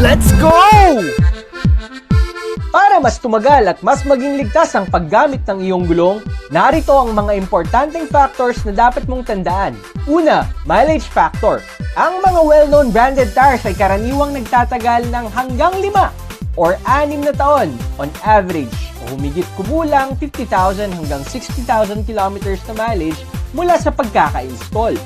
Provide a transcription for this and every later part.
Let's go! Para mas tumagal at mas maging ligtas ang paggamit ng iyong gulong, narito ang mga importanteng factors na dapat mong tandaan. Una, mileage factor. Ang mga well-known branded tires ay karaniwang nagtatagal ng hanggang 5 or 6 na taon on average o humigit kumulang 50,000 hanggang 60,000 kilometers na mileage mula sa pagkaka-install.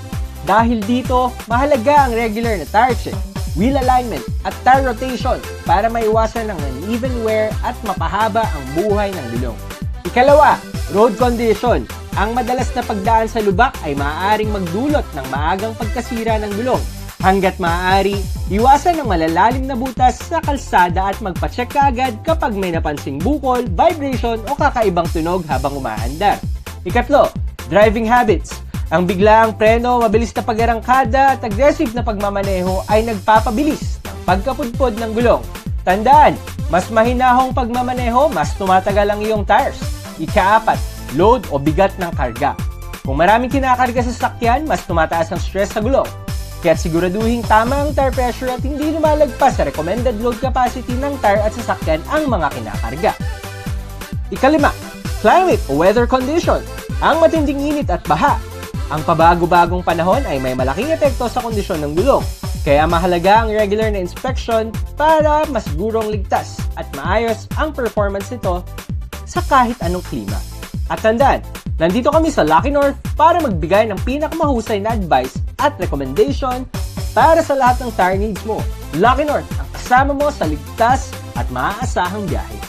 Dahil dito, mahalaga ang regular na tire check, wheel alignment at tire rotation para maiwasan ang uneven wear at mapahaba ang buhay ng gulong. Ikalawa, road condition. Ang madalas na pagdaan sa lubak ay maaaring magdulot ng maagang pagkasira ng gulong. Hanggat maaari, iwasan ang malalalim na butas sa kalsada at magpacheck kaagad kapag may napansing bukol, vibration o kakaibang tunog habang umaandar. Ikatlo, driving habits. Ang biglaang preno, mabilis na pag-arangkada at aggressive na pagmamaneho ay nagpapabilis ng pagkapudpod ng gulong. Tandaan, mas mahinahong pagmamaneho, mas tumatagal ang iyong tires. Ika-4, load o bigat ng karga. Kung maraming kinakarga sa sasakyan, mas tumataas ang stress sa gulong. Kaya siguraduhin tama ang tire pressure at hindi lumalagpas sa recommended load capacity ng tire at sasakyan ang mga kinakarga. Ika-5, climate o weather condition. Ang matinding init at baha. Ang pabago-bagong panahon ay may malaking epekto sa kondisyon ng gulong, kaya mahalaga ang regular na inspection para masigurong ligtas at maayos ang performance nito sa kahit anong klima. At tandaan, nandito kami sa Lucky North para magbigay ng pinakamahusay na advice at recommendation para sa lahat ng tire needs mo. Lucky North, ang kasama mo sa ligtas at maaasahang biyahe.